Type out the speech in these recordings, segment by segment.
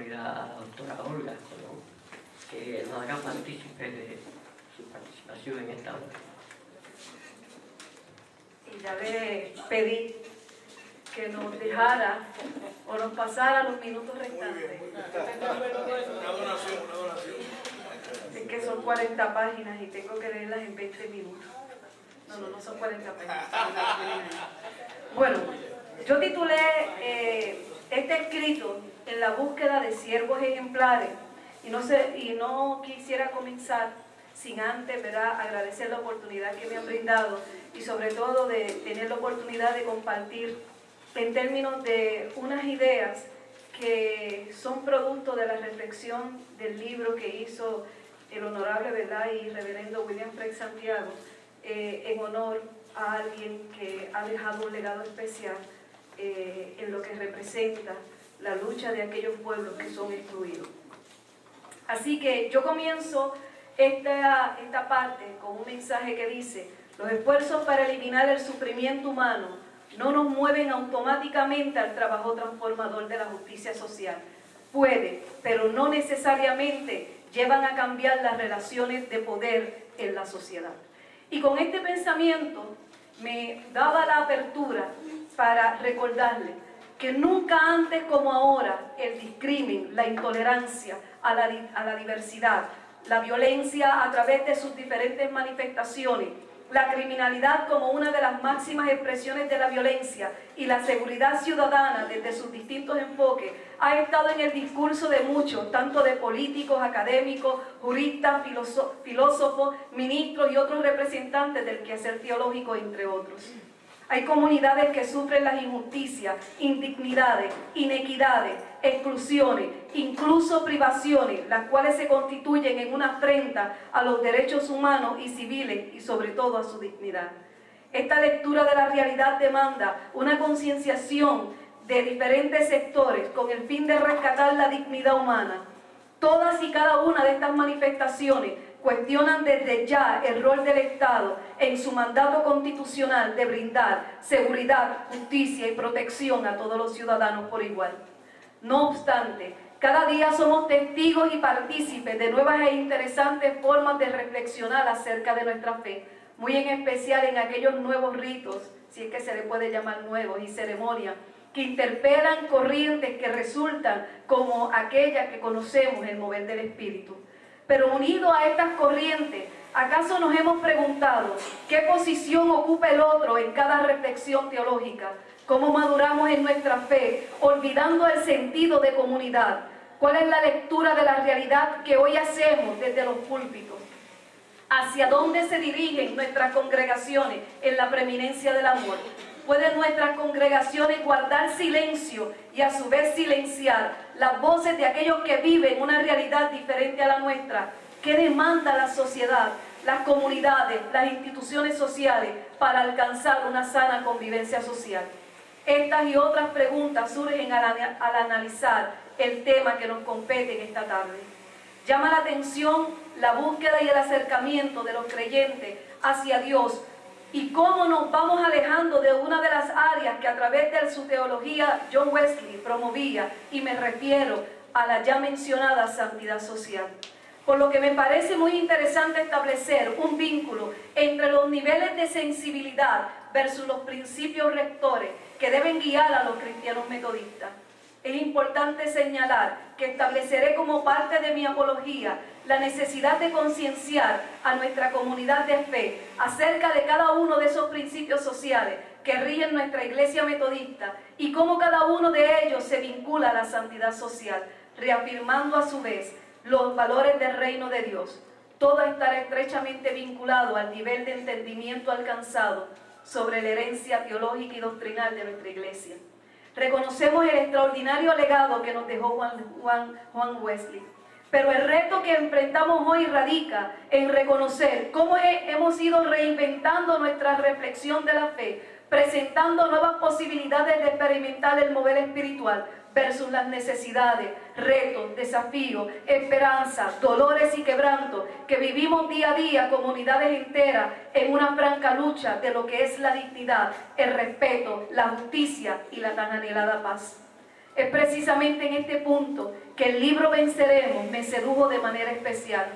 autoridad, a la doctora Olga Colón, que nos haga partícipe de su participación en esta obra. Y ya le pedí que nos dejara o nos pasara los minutos restantes. Una donación. Es que son 40 páginas y tengo que leerlas en 20 minutos. No son 40 páginas. Bueno, yo titulé este escrito En la búsqueda de siervos ejemplares y no quisiera comenzar sin antes, ¿verdad?, agradecer la oportunidad que me han brindado y sobre todo de tener la oportunidad de compartir en términos de unas ideas que son producto de la reflexión del libro que hizo el honorable, ¿verdad?, y reverendo William Frey Santiago en honor a alguien que ha dejado un legado especial en lo que representa la lucha de aquellos pueblos que son excluidos. Así que yo comienzo esta parte con un mensaje que dice: los esfuerzos para eliminar el sufrimiento humano no nos mueven automáticamente al trabajo transformador de la justicia social. Puede, pero no necesariamente llevan a cambiar las relaciones de poder en la sociedad. Y con este pensamiento me daba la apertura para recordarle que nunca antes como ahora el discrimen, la intolerancia a la diversidad, la violencia a través de sus diferentes manifestaciones, la criminalidad como una de las máximas expresiones de la violencia y la seguridad ciudadana desde sus distintos enfoques ha estado en el discurso de muchos, tanto de políticos, académicos, juristas, filósofos, ministros y otros representantes del quehacer teológico, entre otros. Hay comunidades que sufren las injusticias, indignidades, inequidades, exclusiones, incluso privaciones, las cuales se constituyen en una afrenta a los derechos humanos y civiles y sobre todo a su dignidad. Esta lectura de la realidad demanda una concienciación de diferentes sectores con el fin de rescatar la dignidad humana. Todas y cada una de estas manifestaciones cuestionan desde ya el rol del Estado en su mandato constitucional de brindar seguridad, justicia y protección a todos los ciudadanos por igual. No obstante, cada día somos testigos y partícipes de nuevas e interesantes formas de reflexionar acerca de nuestra fe, muy en especial en aquellos nuevos ritos, si es que se le puede llamar nuevos, y ceremonias, que interpelan corrientes que resultan como aquella que conocemos, el mover del Espíritu. Pero unido a estas corrientes, ¿acaso nos hemos preguntado qué posición ocupa el otro en cada reflexión teológica? ¿Cómo maduramos en nuestra fe, olvidando el sentido de comunidad? ¿Cuál es la lectura de la realidad que hoy hacemos desde los púlpitos? ¿Hacia dónde se dirigen nuestras congregaciones en la preeminencia del amor? ¿Pueden nuestras congregaciones guardar silencio y a su vez silenciar las voces de aquellos que viven una realidad diferente a la nuestra? ¿Qué demanda la sociedad, las comunidades, las instituciones sociales para alcanzar una sana convivencia social? Estas y otras preguntas surgen al analizar el tema que nos compete en esta tarde. Llama la atención la búsqueda y el acercamiento de los creyentes hacia Dios y cómo nos vamos alejando de una de las áreas que a través de su teología John Wesley promovía, y me refiero a la ya mencionada santidad social. Por lo que me parece muy interesante establecer un vínculo entre los niveles de sensibilidad versus los principios rectores que deben guiar a los cristianos metodistas. Es importante señalar que estableceré como parte de mi apología la necesidad de concienciar a nuestra comunidad de fe acerca de cada uno de esos principios sociales que rigen nuestra iglesia metodista y cómo cada uno de ellos se vincula a la santidad social, reafirmando a su vez los valores del reino de Dios. Todo estará estrechamente vinculado al nivel de entendimiento alcanzado sobre la herencia teológica y doctrinal de nuestra iglesia. Reconocemos el extraordinario legado que nos dejó Juan Wesley, pero el reto que enfrentamos hoy radica en reconocer cómo hemos ido reinventando nuestra reflexión de la fe, presentando nuevas posibilidades de experimentar el mover espiritual versus las necesidades, retos, desafíos, esperanzas, dolores y quebrantos que vivimos día a día, comunidades enteras, en una franca lucha de lo que es la dignidad, el respeto, la justicia y la tan anhelada paz. Es precisamente en este punto que el libro Venceremos me sedujo de manera especial,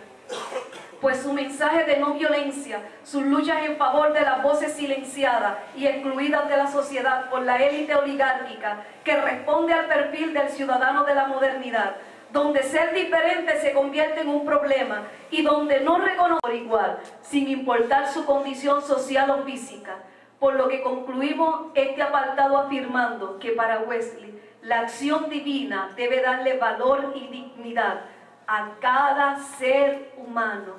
pues su mensaje de no violencia, sus luchas en favor de las voces silenciadas y excluidas de la sociedad por la élite oligárquica que responde al perfil del ciudadano de la modernidad, donde ser diferente se convierte en un problema y donde no reconoce por igual, sin importar su condición social o física, por lo que concluimos este apartado afirmando que para Wesley la acción divina debe darle valor y dignidad a cada ser humano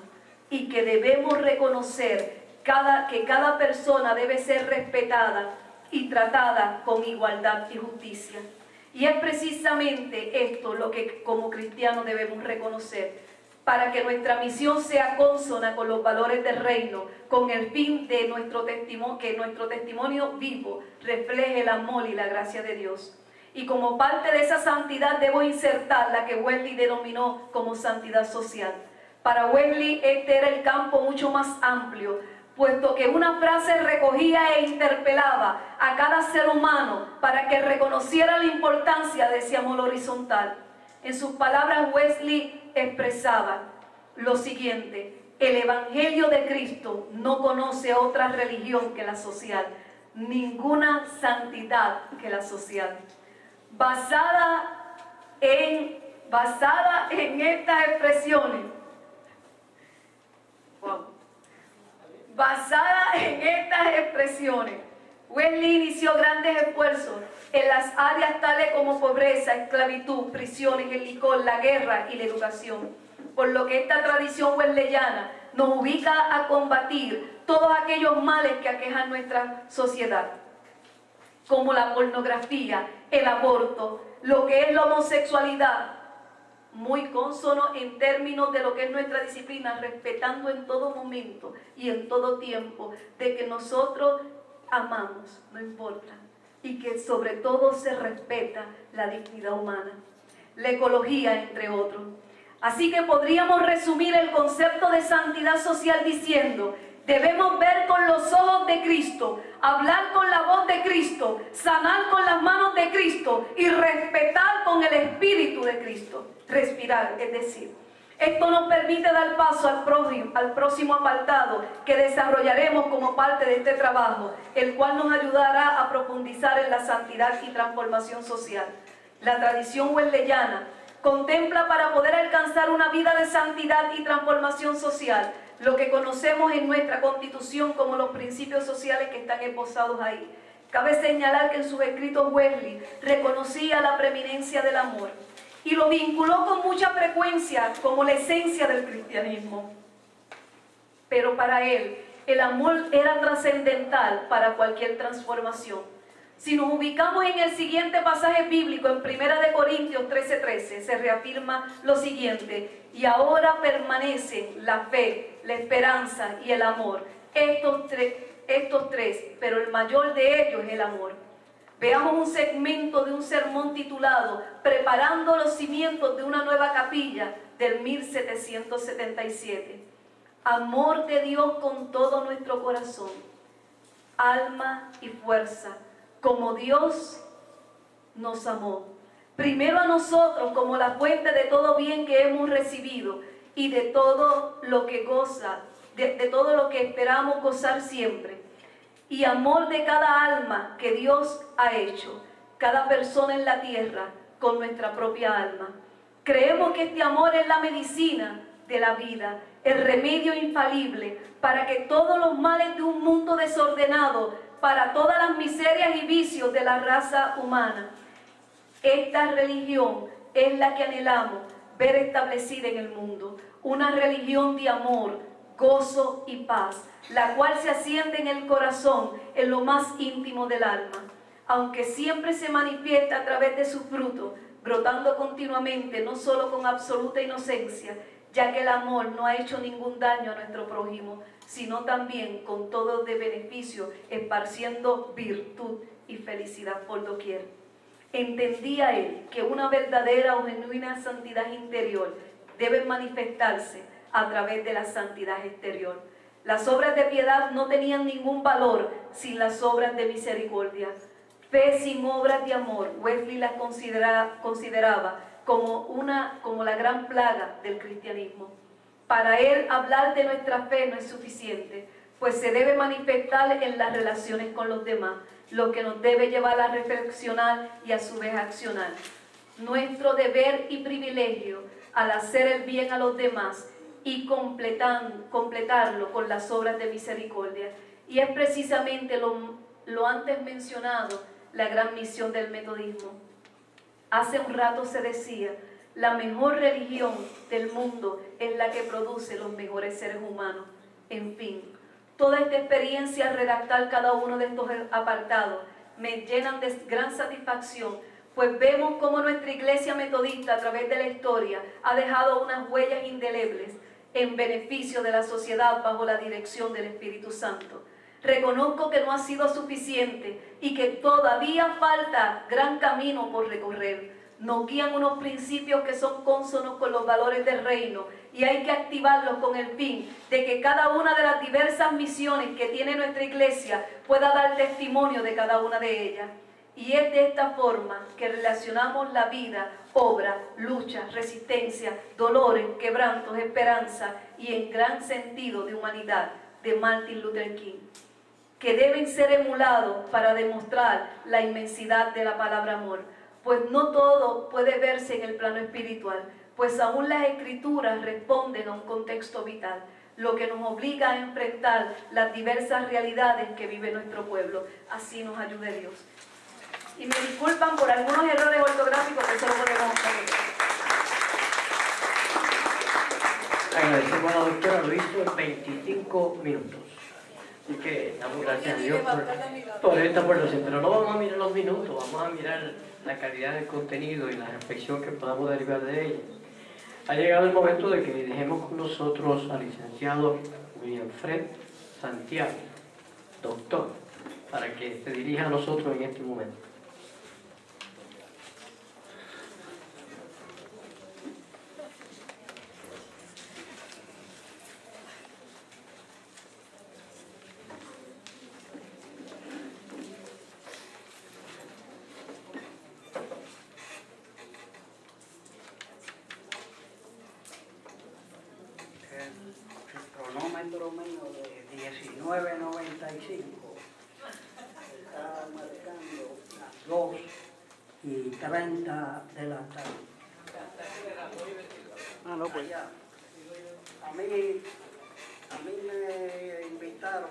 y que debemos reconocer que cada persona debe ser respetada y tratada con igualdad y justicia. Y es precisamente esto lo que como cristianos debemos reconocer para que nuestra misión sea consona con los valores del reino, con el fin de que nuestro testimonio vivo refleje el amor y la gracia de Dios. Y como parte de esa santidad debo insertar la que Wesley denominó como santidad social. Para Wesley este era el campo mucho más amplio, puesto que una frase recogía e interpelaba a cada ser humano para que reconociera la importancia de ese amor horizontal. En sus palabras Wesley expresaba lo siguiente: el Evangelio de Cristo no conoce otra religión que la social, ninguna santidad que la social. Basada en estas expresiones, Wesley inició grandes esfuerzos en las áreas tales como pobreza, esclavitud, prisiones, el licor, la guerra y la educación. Por lo que esta tradición wesleyana nos ubica a combatir todos aquellos males que aquejan nuestra sociedad, como la pornografía, el aborto, lo que es la homosexualidad, muy consono en términos de lo que es nuestra disciplina, respetando en todo momento y en todo tiempo de que nosotros amamos, no importa, y que sobre todo se respeta la dignidad humana, la ecología, entre otros. Así que podríamos resumir el concepto de santidad social diciendo: debemos ver con los ojos de Cristo, hablar con la voz de Cristo, sanar con las manos de Cristo y respetar con el Espíritu de Cristo. Respirar, es decir. Esto nos permite dar paso al próximo apartado que desarrollaremos como parte de este trabajo, el cual nos ayudará a profundizar en la santidad y transformación social. La tradición wesleyana contempla para poder alcanzar una vida de santidad y transformación social lo que conocemos en nuestra Constitución como los principios sociales que están esbozados ahí. Cabe señalar que en sus escritos Wesley reconocía la preeminencia del amor y lo vinculó con mucha frecuencia como la esencia del cristianismo. Pero para él, el amor era trascendental para cualquier transformación. Si nos ubicamos en el siguiente pasaje bíblico, en 1 Corintios 13:13, se reafirma lo siguiente: y ahora permanecen la fe, la esperanza y el amor. Estos tres, pero el mayor de ellos es el amor. Veamos un segmento de un sermón titulado Preparando los cimientos de una nueva capilla del 1777. Amor de Dios con todo nuestro corazón, alma y fuerza, como Dios nos amó. Primero a nosotros como la fuente de todo bien que hemos recibido y de todo lo que de todo lo que esperamos gozar siempre. Y amor de cada alma que Dios ha hecho, cada persona en la tierra con nuestra propia alma. Creemos que este amor es la medicina de la vida, el remedio infalible para que todos los males de un mundo desordenado, para todas las miserias y vicios de la raza humana. Esta religión es la que anhelamos ver establecida en el mundo, una religión de amor, gozo y paz, la cual se asiente en el corazón, en lo más íntimo del alma, aunque siempre se manifiesta a través de sus frutos, brotando continuamente, no solo con absoluta inocencia, ya que el amor no ha hecho ningún daño a nuestro prójimo, sino también con todo de beneficio, esparciendo virtud y felicidad por doquier. Entendía él que una verdadera o genuina santidad interior debe manifestarse a través de la santidad exterior. Las obras de piedad no tenían ningún valor sin las obras de misericordia. Fe sin obras de amor, Wesley la consideraba como la gran plaga del cristianismo. Para él, hablar de nuestra fe no es suficiente, pues se debe manifestar en las relaciones con los demás, lo que nos debe llevar a reflexionar y a su vez a accionar. Nuestro deber y privilegio al hacer el bien a los demás y completarlo con las obras de misericordia. Y es precisamente lo antes mencionado, la gran misión del metodismo. Hace un rato se decía, la mejor religión del mundo es la que produce los mejores seres humanos. En fin, toda esta experiencia al redactar cada uno de estos apartados me llenan de gran satisfacción, pues vemos cómo nuestra iglesia metodista a través de la historia ha dejado unas huellas indelebles en beneficio de la sociedad bajo la dirección del Espíritu Santo. Reconozco que no ha sido suficiente y que todavía falta gran camino por recorrer. Nos guían unos principios que son cónsonos con los valores del reino y hay que activarlos con el fin de que cada una de las diversas misiones que tiene nuestra iglesia pueda dar testimonio de cada una de ellas. Y es de esta forma que relacionamos la vida, obra, lucha, resistencia, dolores, quebrantos, esperanza y en gran sentido de humanidad de Martin Luther King, que deben ser emulados para demostrar la inmensidad de la palabra amor, pues no todo puede verse en el plano espiritual, pues aún las escrituras responden a un contexto vital, lo que nos obliga a enfrentar las diversas realidades que vive nuestro pueblo. Así nos ayude Dios. Y me disculpan por algunos errores ortográficos que solo podemos corregir. Agradecemos a la doctora, lo hizo en 25 minutos. Así que damos gracias a Dios por esta aportación. Pero no vamos a mirar los minutos, vamos a mirar la calidad del contenido y la reflexión que podamos derivar de ella. Ha llegado el momento de que dejemos con nosotros al licenciado William Fred Santiago, doctor, para que se dirija a nosotros en este momento. El cronómetro mío de 19:95 está marcando las 2:30 de la tarde. Ah, no, pues. Allá. A mí me invitaron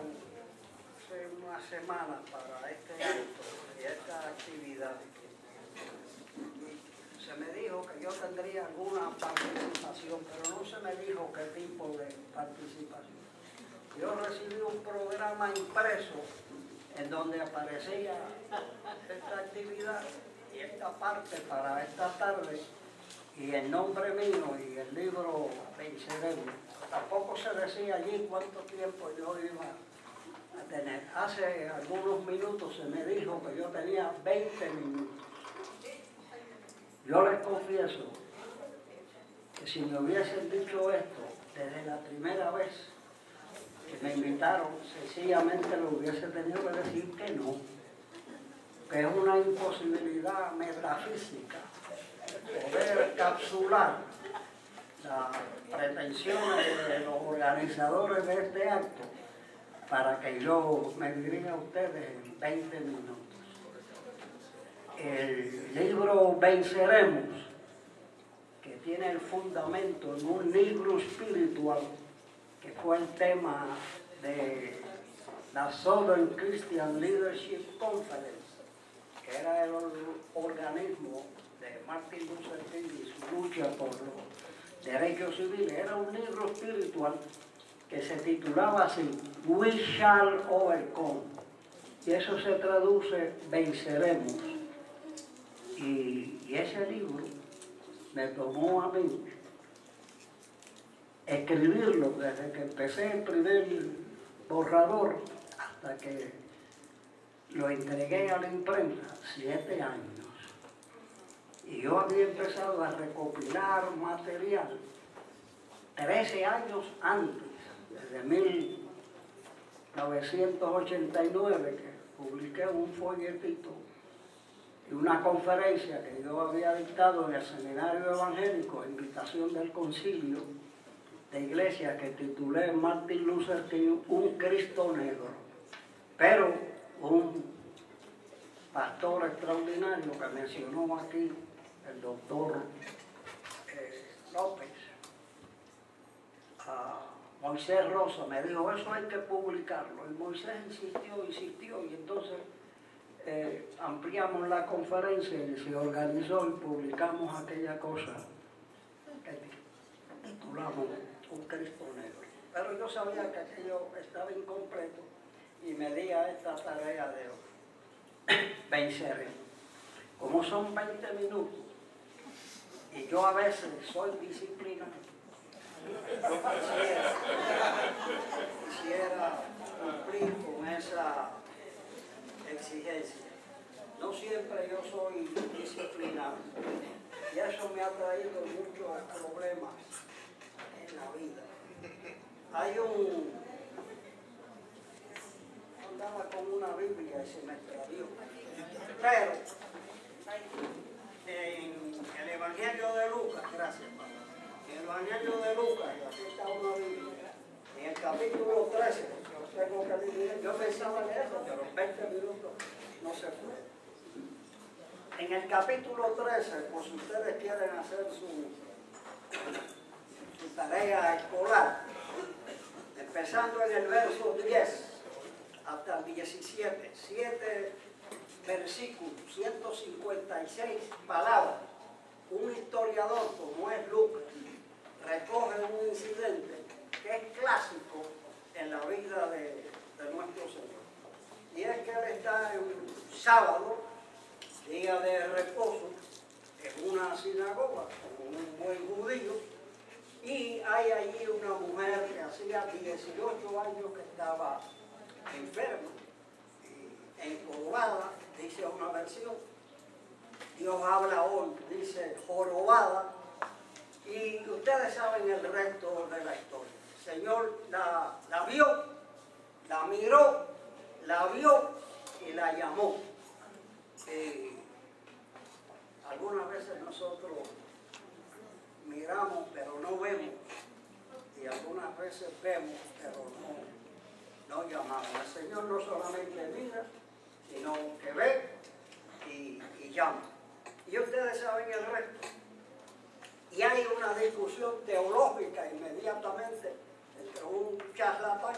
hace una semana para este acto y esta actividad. Se me dijo que yo tendría alguna participación, pero no se me dijo qué tipo de participación. Yo recibí un programa impreso en donde aparecía esta actividad y esta parte para esta tarde y el nombre mío y el libro Venceremos. Tampoco se decía allí cuánto tiempo yo iba a tener. Hace algunos minutos se me dijo que yo tenía 20 minutos. Yo les confieso que si me hubiesen dicho esto desde la primera vez que me invitaron, sencillamente lo hubiese tenido que decir que no, que es una imposibilidad metafísica poder capsular las pretensiones de los organizadores de este acto para que yo me dirija a ustedes en 20 minutos. El libro Venceremos, que tiene el fundamento en un libro espiritual, que fue el tema de la Southern Christian Leadership Conference, que era el organismo de Martin Luther King y su lucha por los derechos civiles. Era un libro espiritual que se titulaba así, We Shall Overcome, y eso se traduce Venceremos. Y ese libro me tomó a mí escribirlo desde que empecé el primer borrador hasta que lo entregué a la imprenta, 7 años. Y yo había empezado a recopilar material 13 años antes, desde 1989, que publiqué un folletito de una conferencia que yo había dictado en el Seminario Evangélico, invitación del Concilio de Iglesia, que titulé Martin Luther King, un Cristo negro. Pero un pastor extraordinario que mencionó aquí, el doctor López, Moisés Rosa, me dijo, eso hay que publicarlo. Y Moisés insistió, y entonces ampliamos la conferencia y se organizó y publicamos aquella cosa que titulamos Un Cristo Negro. Pero yo sabía que aquello estaba incompleto y me di a esta tarea de vencer. Como son 20 minutos y yo a veces soy disciplinado, yo quisiera cumplir con esa exigencia. No siempre yo soy disciplinado y eso me ha traído muchos problemas en la vida. Andaba con una Biblia y se me extravió, pero en el Evangelio de Lucas, gracias Padre, en el Evangelio de Lucas, aquí está una Biblia, en el capítulo 13, tengo que dividir, yo pensaba en eso, que los 20 minutos no se fue. En el capítulo 13, por si ustedes quieren hacer su tarea escolar, empezando en el verso 10 hasta el 17, 7 versículos, 156 palabras. Un historiador como es Lucas recoge un incidente que es clásico en la vida de nuestro Señor. Y es que él está en un sábado, día de reposo, en una sinagoga, con un buen judío, y hay allí una mujer que hacía 18 años que estaba enferma, encorvada, dice una versión. Dios habla hoy, dice jorobada, y ustedes saben el resto de la historia. El Señor la vio, la miró, la vio y la llamó. Algunas veces nosotros miramos pero no vemos, y algunas veces vemos pero no llamamos. El Señor no solamente mira, sino que ve y llama. Y ustedes saben el resto. Y hay una discusión teológica inmediatamente entre un charlatán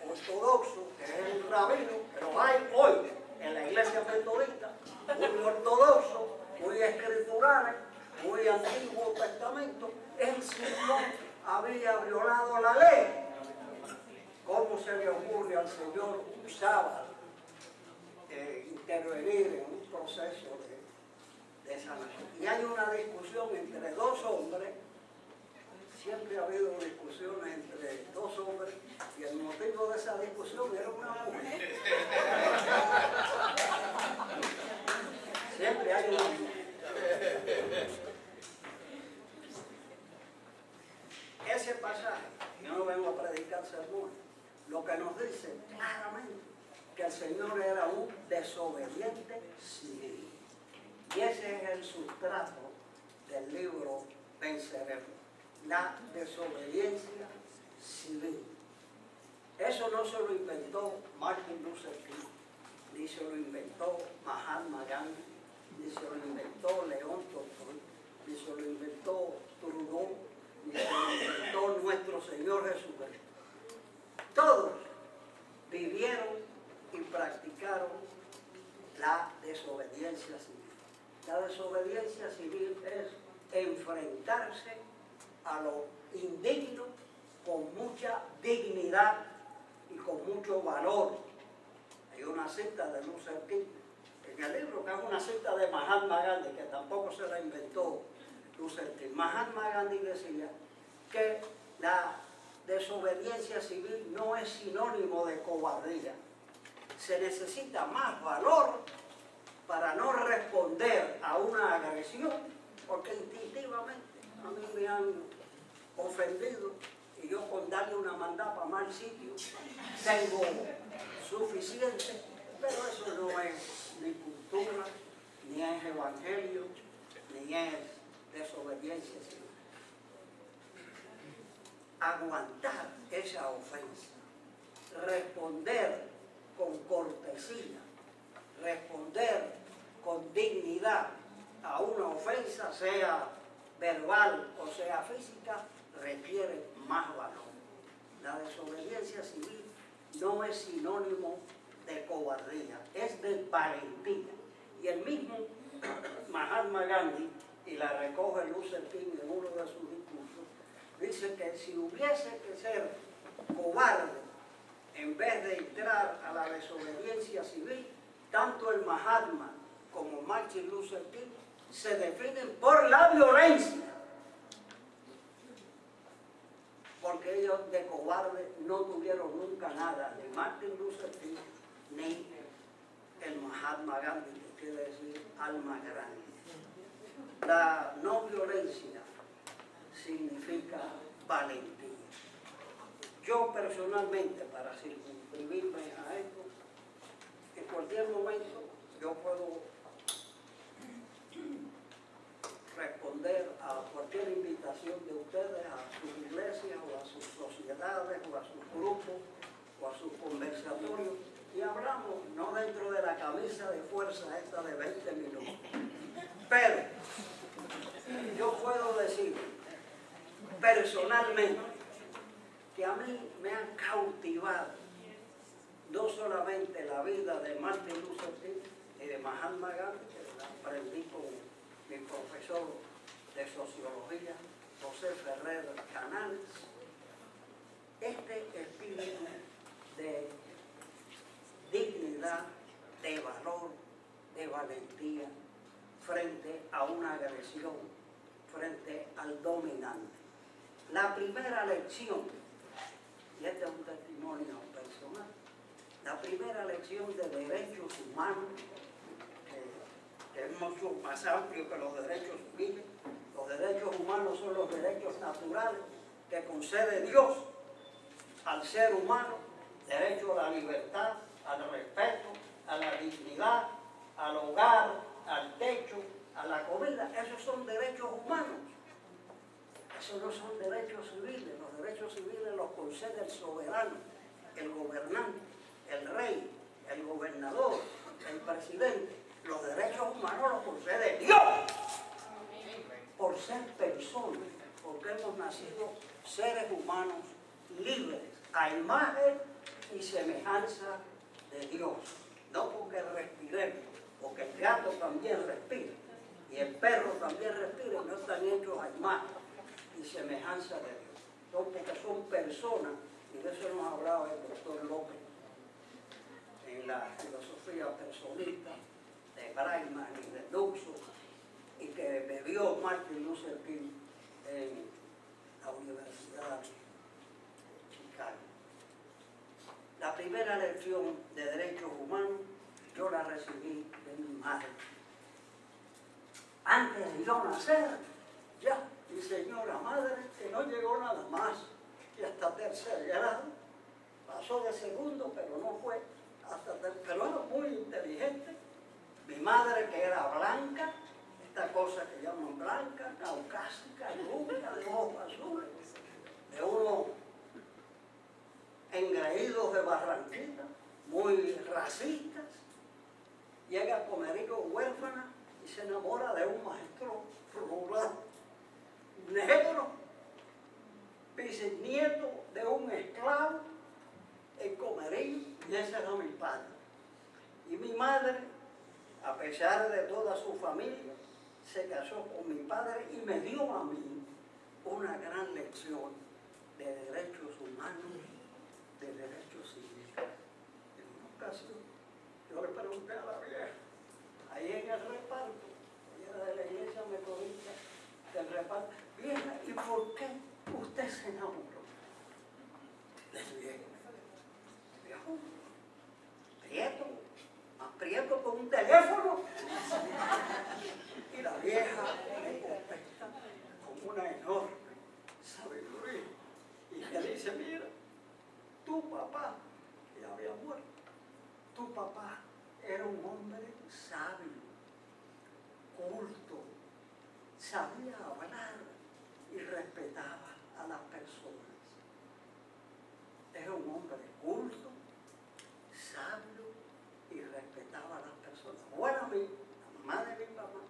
ortodoxo, que es un rabino, pero hay hoy en la iglesia metodista, muy ortodoxo, muy escritural, muy Antiguo Testamento. Él mismo había violado la ley. ¿Cómo se le ocurre al Señor un sábado intervenir en un proceso de sanación? Y hay una discusión entre dos hombres, siempre ha habido discusiones entre dos hombres, y el motivo de esa discusión era una mujer. Siempre hay una mujer. Ese pasaje, yo no vengo a predicar sermón, lo que nos dice claramente que el Señor era un desobediente civil. Y ese es el sustrato del libro Venceremos, la desobediencia civil. Eso no se lo inventó Martin Luther King, ni se lo inventó Mahatma Gandhi, ni se lo inventó León Tolstoy, ni se lo inventó Trudeau, ni se lo inventó nuestro Señor Jesucristo. Todos vivieron y practicaron la desobediencia civil. La desobediencia civil es enfrentarse a lo indigno con mucha dignidad y con mucho valor. Hay una cita de Luther King en el libro, que es una cita de Mahatma Gandhi, que tampoco se la inventó Luther King. Mahatma Gandhi decía que la desobediencia civil no es sinónimo de cobardía. Se necesita más valor para no responder a una agresión, porque instintivamente a mí me han ofendido y yo con darle una mandada para mal sitio tengo suficiente, pero eso no es ni cultura, ni es evangelio, ni es desobediencia civil. Aguantar esa ofensa, responder con cortesía, responder con dignidad a una ofensa, sea verbal o sea física, requiere más valor. La desobediencia civil no es sinónimo de cobardía, es de valentía. Y el mismo Mahatma Gandhi, y la recoge Luther King en uno de sus discursos, dice que si hubiese que ser cobarde en vez de entrar a la desobediencia civil, tanto el Mahatma como Martin Luther King se definen por la violencia, porque ellos de cobarde no tuvieron nunca nada, ni Martin Luther King ni el Mahatma Gandhi, que quiere decir alma grande. La no violencia significa valentía. Yo personalmente, para circunscribirme a esto, en cualquier momento yo puedo responder a cualquier invitación de ustedes a sus iglesias o a sus sociedades o a sus grupos o a sus conversatorios y hablamos, no dentro de la camisa de fuerza esta de 20 minutos, pero yo puedo decir personalmente que a mí me han cautivado no solamente la vida de Martin Luther King y de Mahatma Gandhi, que la aprendí con mi profesor de sociología, José Ferrer Canales, este espíritu de dignidad, de valor, de valentía frente a una agresión, frente al dominante. La primera lección, y este es un testimonio personal, la primera lección de derechos humanos, que es mucho más amplio que los derechos civiles. Los derechos humanos son los derechos naturales que concede Dios al ser humano: derecho a la libertad, al respeto, a la dignidad, al hogar, al techo, a la comida. Esos son derechos humanos. Esos no son derechos civiles. Los derechos civiles los concede el soberano, el gobernante, el rey, el gobernador, el presidente. Los derechos humanos los concede Dios por ser personas, porque hemos nacido seres humanos libres, a imagen y semejanza de Dios. No porque respiremos, porque el gato también respira y el perro también respira, y no están hechos a imagen y semejanza de Dios. No, porque son personas, y de eso hemos hablado el doctor López en la filosofía personista de Brightman y de Duxo, y que bebió Martin Luther King en la Universidad de Chicago. La primera lección de derechos humanos yo la recibí de mi madre. Antes de yo nacer, ya mi señora madre, que no llegó nada más, y hasta tercer grado, pasó de segundo, pero no fue hasta tercer, pero era muy inteligente. Mi madre, que era blanca, esta cosa que llaman blanca, caucásica, rubia, de ojos azules, de unos engreídos de Barranquita, muy racistas, llega a Comerico huérfana y se enamora de un maestro rural negro, bisnieto de un esclavo en Comerío, y ese era mi padre. Y mi madre, a pesar de toda su familia, se casó con mi padre y me dio a mí una gran lección de derechos humanos, de derechos civiles. En una ocasión, yo le pregunté a la vieja, ahí en el reparto, ella era de la iglesia metodista del reparto: vieja, ¿y por qué usted se enamoró del viejo? Viejo, prieto, más prieto con un teléfono. Y la vieja me contesta con una enorme sabiduría y le dice: mira, tu papá, que ya había muerto, tu papá era un hombre sabio, personas. Era un hombre culto, sabio y respetaba a las personas. Bueno, la mamá de mi mamá,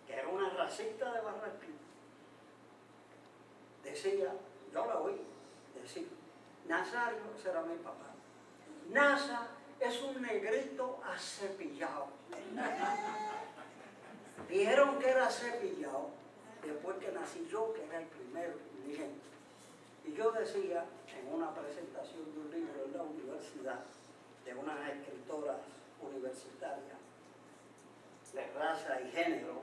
que era una racista de Barranquilla, decía, yo la oí decir, Nazario, ese era mi papá, Nasa es un negrito acepillado. Dijeron que era acepillado después que nací yo, que era el primer nieto. Y yo decía en una presentación de un libro en la universidad de unas escritoras universitarias de raza y género,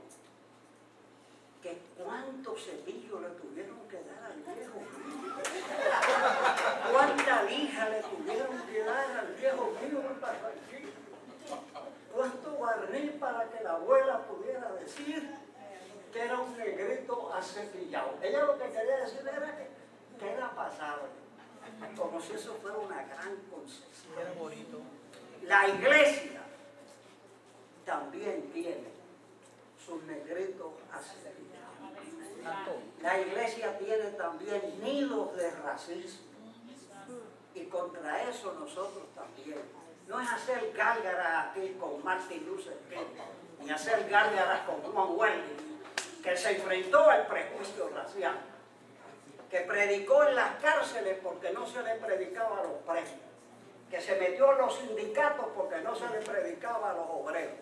que cuántos cepillos le tuvieron que dar al viejo mío, cuánta lija le tuvieron que dar al viejo mío en Barranquilla, cuánto barniz para que la abuela pudiera decir que era un negrito acepillado. Ella lo que quería decir era que era pasable, como si eso fuera una gran concesión. Era bonito. La iglesia también tiene sus negritos aceppillados. La iglesia tiene también nidos de racismo. Y contra eso nosotros también. No es hacer gárgaras aquí con Martin Luther King, ni hacer gárgaras con Juan Wesley, que se enfrentó al prejuicio racial, que predicó en las cárceles porque no se le predicaba a los presos, que se metió en los sindicatos porque no se le predicaba a los obreros.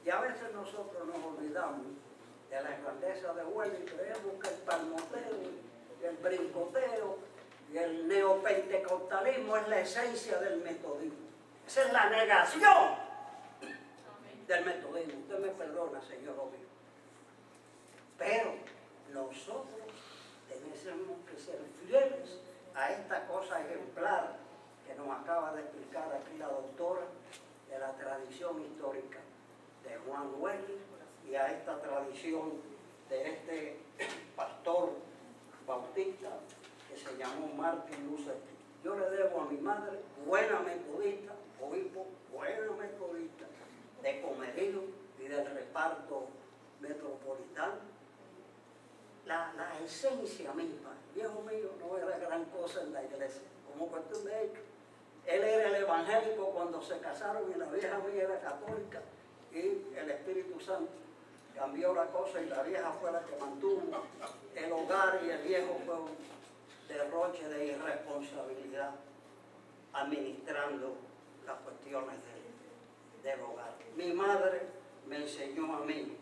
Y a veces nosotros nos olvidamos de la grandeza de Wesley y creemos que el palmoteo, y el brincoteo y el neopentecostalismo es la esencia del metodismo. Esa es la negación del metodismo. Usted me perdona, señor obispo. Pero nosotros tenemos que ser fieles a esta cosa ejemplar que nos acaba de explicar aquí la doctora de la tradición histórica de Juan Wesley y a esta tradición de este pastor bautista que se llamó Martin Luther King. Yo le debo a mi madre, buena metodista, obispo, buena metodista, de Comerío y del reparto metropolitano. La esencia misma, viejo mío no era gran cosa en la iglesia, como cuestión de hecho. Él era el evangélico cuando se casaron y la vieja mía era católica y el Espíritu Santo cambió la cosa y la vieja fue la que mantuvo el hogar y el viejo fue un derroche de irresponsabilidad administrando las cuestiones del hogar. Mi madre me enseñó a mí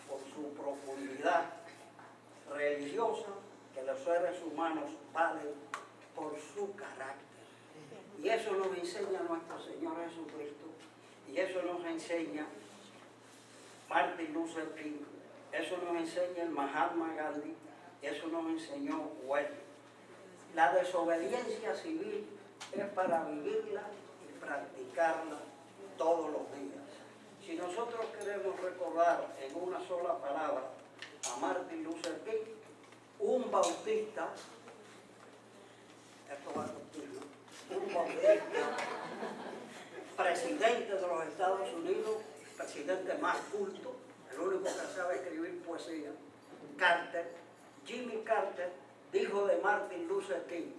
por su profundidad religiosa que los seres humanos valen por su carácter. Y eso nos enseña nuestro Señor Jesucristo, y eso nos enseña Martin Luther King, eso nos enseña el Mahatma Gandhi, eso nos enseñó Wesley. La desobediencia civil es para vivirla y practicarla todos los días. Si nosotros queremos recordar en una sola palabra a Martin Luther King, un bautista, esto va a continuar, un bautista, presidente de los Estados Unidos, presidente más culto, el único que sabe escribir poesía, Carter, Jimmy Carter, hijo de Martin Luther King,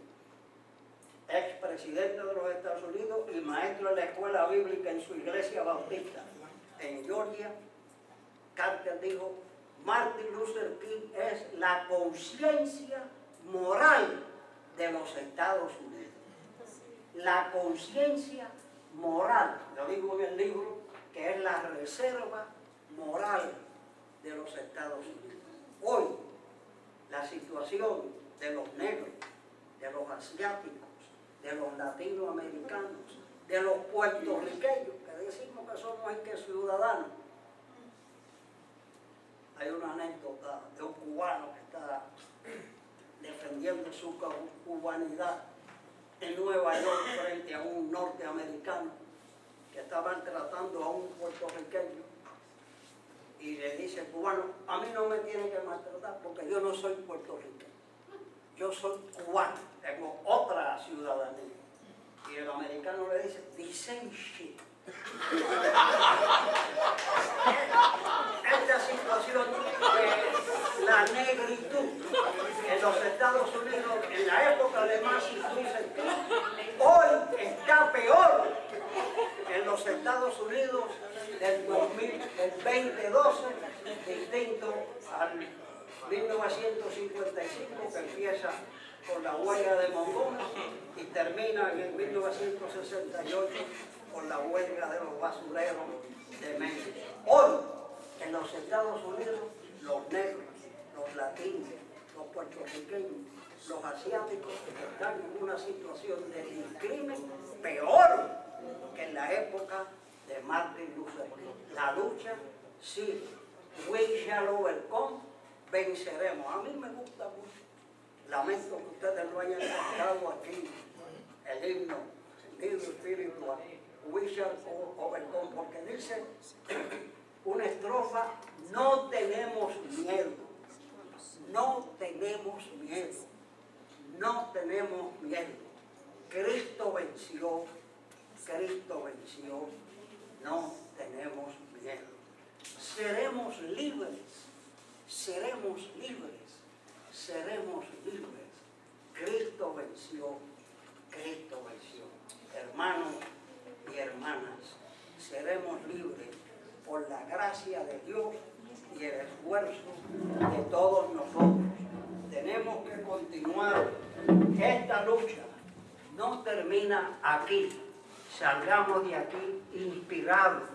expresidente de los Estados Unidos y maestro de la escuela bíblica en su iglesia bautista en Georgia. Carter dijo, Martin Luther King es la conciencia moral de los Estados Unidos. La conciencia moral, lo digo en el libro, que es la reserva moral de los Estados Unidos. Hoy, la situación de los negros, de los asiáticos, de los latinoamericanos, de los puertorriqueños, que decimos que somos ciudadanos. Hay una anécdota de un cubano que está defendiendo su cubanidad en Nueva York frente a un norteamericano que estaba tratando a un puertorriqueño y le dice al cubano, a mí no me tiene que maltratar porque yo no soy puertorriqueño, yo soy cubano, tengo otra ciudadanía. Y el americano le dice, the same shit. Esta situación de la negritud en los Estados Unidos duele más si tú sentís. Hoy está peor en los Estados Unidos del 2012, distinto al 1955, que empieza con la huelga de Montgomery y termina en el 1968 con la huelga de los basureros de Memphis. Hoy, en los Estados Unidos, los negros, los latinos, los puertorriqueños, los asiáticos están en una situación de discrimen peor que en la época de Martin Luther King. La lucha sigue. We shall overcome. Venceremos. A mí me gusta mucho. Lamento que ustedes no hayan cantado aquí el himno Negro Espiritual. We shall overcome. Porque dice una estrofa: no tenemos miedo. No tenemos miedo. No tenemos miedo. Cristo venció. Cristo venció. No tenemos miedo. Seremos libres. Seremos libres. Seremos libres. Cristo venció. Cristo venció. Hermanos y hermanas, seremos libres por la gracia de Dios y el esfuerzo de todos nosotros. Tenemos que continuar. Esta lucha no termina aquí. Salgamos de aquí inspirados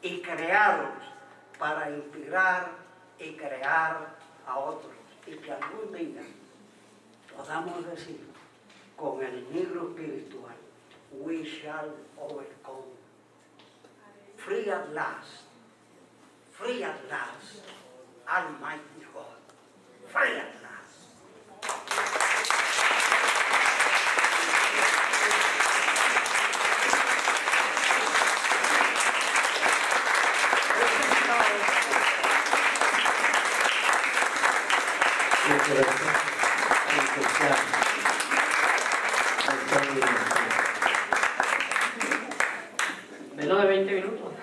y creados para inspirar y crear a otros. Y que algún día podamos decir con el libro espiritual: we shall overcome. Free at last. Free at last. Almighty God. Free at last. Menos de 20 minutos.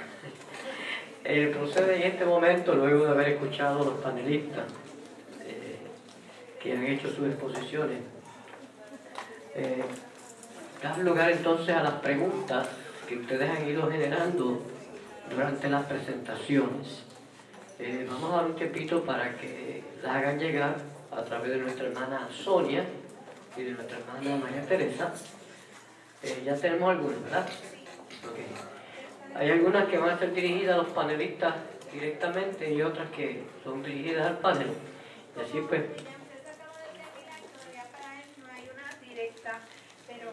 Procede en este momento, luego de haber escuchado a los panelistas que han hecho sus exposiciones, dar lugar entonces a las preguntas que ustedes han ido generando durante las presentaciones. Vamos a dar un tiempito para que las hagan llegar a través de nuestra hermana Sonia y de nuestra hermana María Teresa. Ya tenemos algunas, ¿verdad? Okay. Hay algunas que van a ser dirigidas a los panelistas directamente y otras que son dirigidas al panel. Y así pues. No hay una directa, pero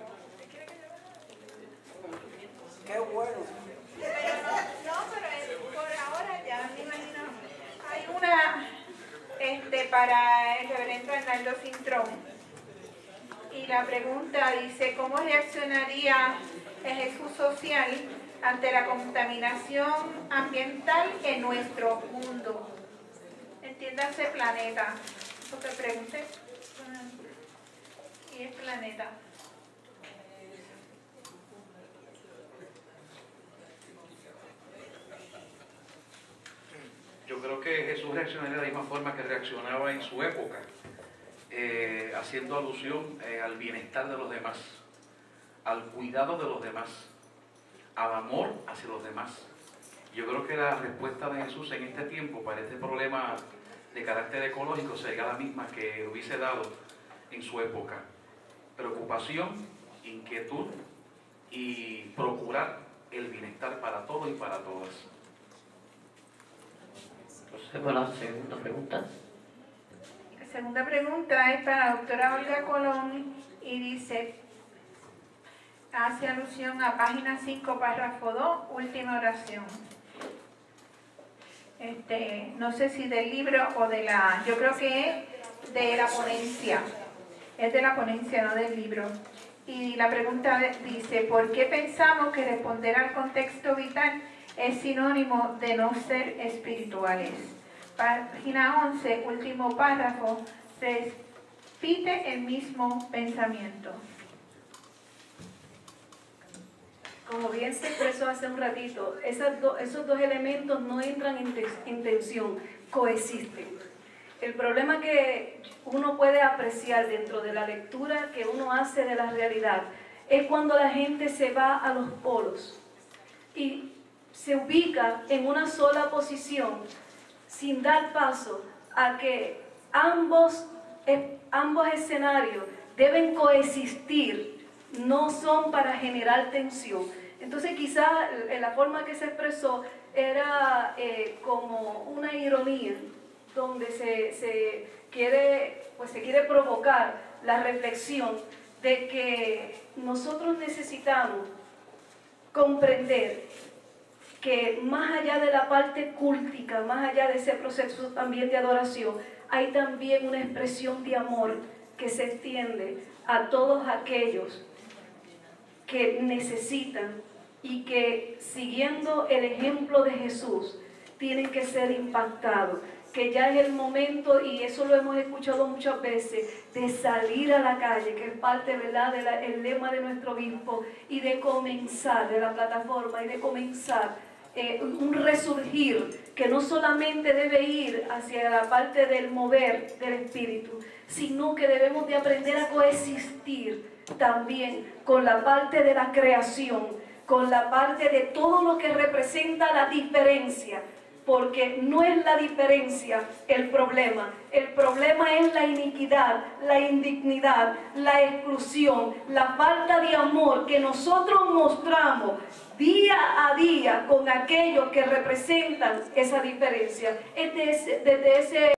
¡Qué bueno! no, pero por ahora ya me imagino. Hay una para el reverendo Arnaldo Cintrón. Y la pregunta dice: ¿cómo reaccionaría el Jesús social ante la contaminación ambiental en nuestro mundo? Entiéndase planeta. Porque pregunté. Y es planeta. Yo creo que Jesús reaccionaría de la misma forma que reaccionaba en su época, haciendo alusión al bienestar de los demás, al cuidado de los demás, al amor hacia los demás. Yo creo que la respuesta de Jesús en este tiempo para este problema de carácter ecológico sería la misma que hubiese dado en su época: preocupación, inquietud y procurar el bienestar para todos y para todas. Procedemos a la segunda pregunta. La segunda pregunta es para la doctora Olga Colón y dice, hace alusión a página 5, párrafo 2, última oración. No sé si del libro o de la, yo creo que es de la ponencia, es de la ponencia, no del libro. Y la pregunta dice: ¿por qué pensamos que responder al contexto vital es sinónimo de no ser espirituales? Página 11, último párrafo, se repite el mismo pensamiento. Como bien se expresó hace un ratito, esos dos elementos no entran en tensión, coexisten. El problema que uno puede apreciar dentro de la lectura que uno hace de la realidad es cuando la gente se va a los polos y se ubica en una sola posición sin dar paso a que ambos escenarios deben coexistir, no son para generar tensión. Entonces quizás la forma que se expresó era como una ironía, donde se quiere provocar la reflexión de que nosotros necesitamos comprender que más allá de la parte cúltica, más allá de ese proceso también de adoración, hay también una expresión de amor que se extiende a todos aquellos que necesitan y que, siguiendo el ejemplo de Jesús, tienen que ser impactados, que ya es el momento, y eso lo hemos escuchado muchas veces, de salir a la calle, que es parte, ¿verdad?, del lema de nuestro obispo, y de comenzar, de la plataforma, y de comenzar un resurgir que no solamente debe ir hacia la parte del mover del espíritu, sino que debemos de aprender a coexistir también con la parte de la creación, con la parte de todo lo que representa la diferencia, porque no es la diferencia el problema es la iniquidad, la indignidad, la exclusión, la falta de amor que nosotros mostramos día a día con aquellos que representan esa diferencia. Desde ese